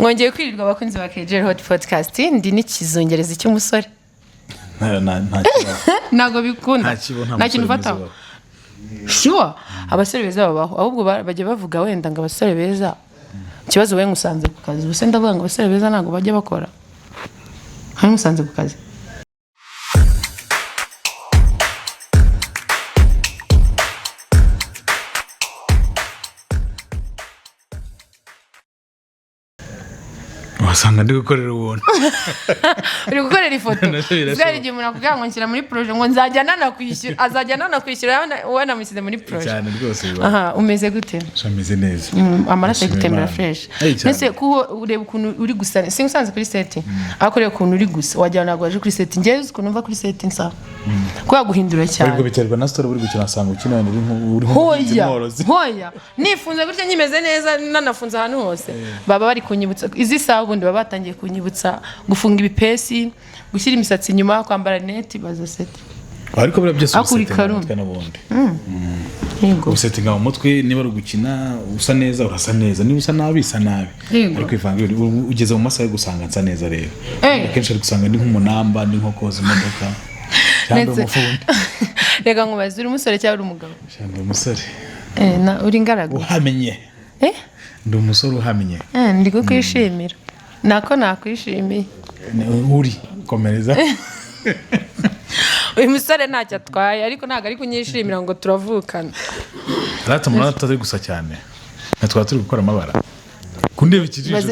mwongeye kwirirwa abakunzi ba KJ Hot Podcast ndi n'ikizongereza cy'umusore nago bikunda nta kintu ufata sure abasore beza babaho ahubwo bajya bavuga wenda ngo abasore beza ikibazo we ngusanze ku kazi buse ndavuga ngo abasore beza ntago bajya bakora hari ngusanze ku kazi wasanga ndi gukorera ubuntu uri gukorera ifoto zari igihe umuntu akubwira ngo nshyira muri projet ngo nzajya nanakwishyura azajya nanakwishyura wana musize muri projet cyane rwose aha umeze gute shameze neza amaraso gutembera fresh nese kuho ureba ukuntu uri gusa singusanze kuri set akoreye ukuntu uri gusa wajya nago waje kuri set ngeze ukuntu umva kuri set nsa kwa guhindura cyane ariko biterwa na story uri gukina asanga ukina uri hoya nifunze gutya nyimeze neza nanafunze ahantu hose baba bari kunyibutsa izi saha ubundi baba batangiye kunyibutsa gufunga ibipesi gushyira imisatsi inyuma kwambara net baza set ariko bira byose usettinga n'ubundi yego usettinga mu mutwe niba uri gukina usa neza urasa neza niba usa nabi isa nabi ariko ivanga ugeze mu masaha yo gusanga nsa neza rero akenshi ari gusanga ndi nk'umunamba ndi nkokoza imodoka cyangwa umufundi rega nkubaze uri umusore cyangwa uri umugabo cyangwa umusore na uri ngaragu uhamenye ndi umusore uhamenye ndi kukwishimira nako nakwishimiye uri komereza uyu musore ntacyo atwaye ariko ntago ari kunyishimira ngo turavukana rata murana tutari gusa cyane natwa turi gukora amabara kundeba ikijisho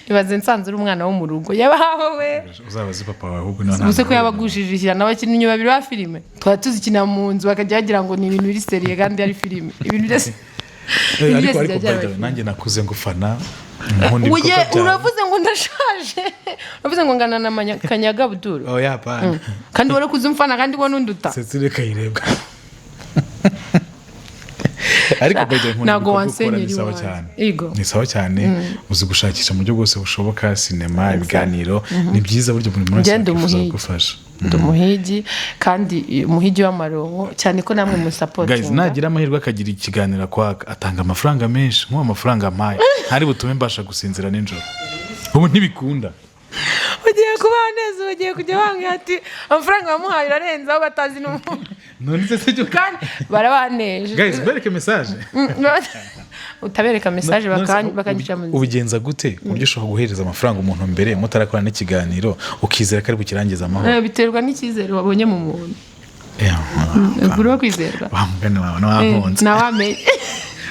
ibaze nsanze uri umwana wo mu rugo yabaho we uzabaze papa wawe ahubwo none ubuse ko yabagujijishira n'abakinnyi babiri ba filime twa tuzikina mu nzu bakajya bagira ngo ni ibintu biri seriye kandi ari filime ibintu byose ariko nanjye nakuze ngufana uravuze ngo ndashaje uravuze ngo ngana na Kanyaga Abdul oya pana kandi wari kuzumfana kandi ubona unduta setsire kayirebwa ariko bajya nkunda gukora nisawa cyane nisawa cyane uzi gushakisha mu buryo bwose bushoboka sinema ibiganiro ni byiza buryo buri munsi gufasha ndumuhigi kandi umuhigi w'amaronko cyane ko namwe mu support guys nagira amahirwe akagira ikiganira kwaka atanga amafaranga menshi nko amafaranga amaye hari butume mbasha gusinzira ninjoro ubu ntibikunda ugiye kuba neza ugiye kujya wanga ati amafaranga bamuhaye urarenza aho batazi n'umuntu none se cyo kandi barabaneje guys bereke message utabereka message bakanyica mu ubigenza gute uburyo ushobora guhereza amafaranga umuntu mbere mutarakora n'ikiganiro ukizera kari bukirangiza amahoro biterwa n'ikizere wabonye mu muntu guru kwizerwa bamugane wawe n'abahonze nawamenye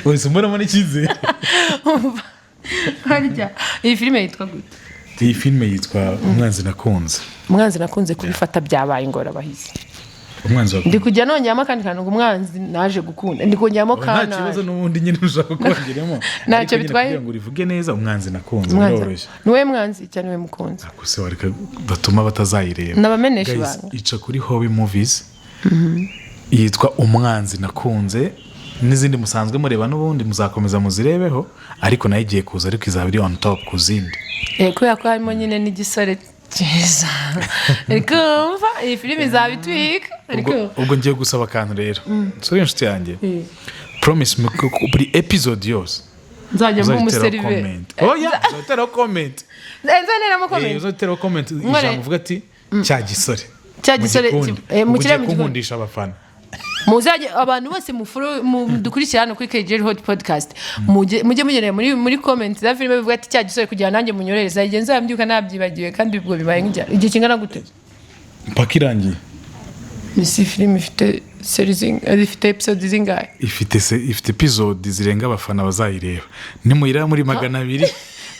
wese umuramo n'ikizere harya iyi filime yitwa gute iyi filime yitwa umwanzi nakunze kubifata byabaye ingorabahizi umwanzi ndi kujya nongeramo kandi kantu umwanzi naje gukunda ndi kongeramo kana nta kibazo n'ubundi nyine ushaka kongeramo ntacyo bitwaye ngo urivuge neza umwanzi nakunze biroroshye niwe mwanzi cyane we mukunze akuse wareka batuma batazayireba nabamenesha abantu ica kuri Hobby Movies yitwa umwanzi nakunze n'izindi musanzwe mureba n'ubundi muzakomeza muzirebeho ariko nayo igiye kuza ariko izaba iri on top kuzindi kubera ko harimo nyine n'igisore cyiza ariko mva iyi filime izaba itwika ubwo ngiye gusaba akantu rero sori inshuti yanjye promise me buri episode yose nzajya mu muserive oya uzatera comment nzanera comment uzatera comment ijambo uvuga ati cya gisore mu kiremo gikundisha abafana muzaje abantu bose dukurikira hano kuri KJ Hot Podcast mujye mugerera muri comment za filime bivuga ati cya gisore kugira nanjye munyorereza igihe nzambyuka nabyibagiwe kandi ubwo bibaye nk'ijya igihe kingana gute paka irangiye isi filime ifite series ifite episodes zingahe ifite episode zirenga abafana bazayireba ni muyira muri 200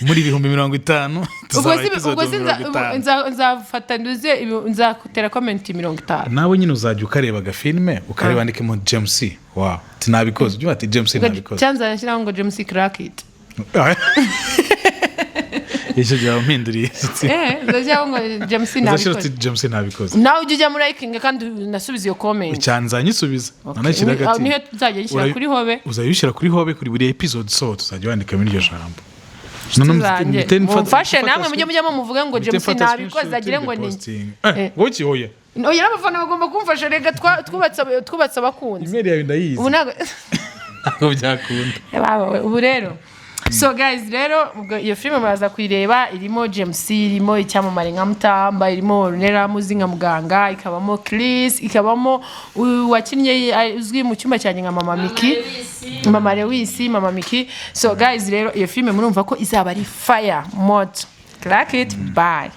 muri 50 ubwo nzafata nduze nzakutera comment 50 nawe nyine uzajya ukareba agafilme ukareba ndikemo James wow tinabikoze ujye ati James nabikoze cyanza nshyiraho ngo James crack it icyo gihe mpinduriye ndajyaho ngo James nabikoze nawe ujya muri liking kandi nasubiza iyo comment cyanza nyisubiza nanashyira gati niho tuzajya gishyira kuri Hobe uzayishyira kuri Hobe kuri buri episode so tuzajya wandika muri iryo jambo mufashe namwe mujyamo muvuga ngo James nabikoze agire ngo ni ngoki hoye oya abafana bagomba kumfasha rega twubatse abakunzi email yawe ndayizi ubu ntago byakunda ubu rero So guys rero iyo filime muraza kuyireba irimo James irimo icyamamare nka Mutamba irimo Nera Muzinga muganga ikabamo Chris ikabamo wakinnye uzwi mu cyumba cyanjye nka Mama Lewis Mama Miki so guys rero iyo filime murumva ko izaba ari fire mode crack it bye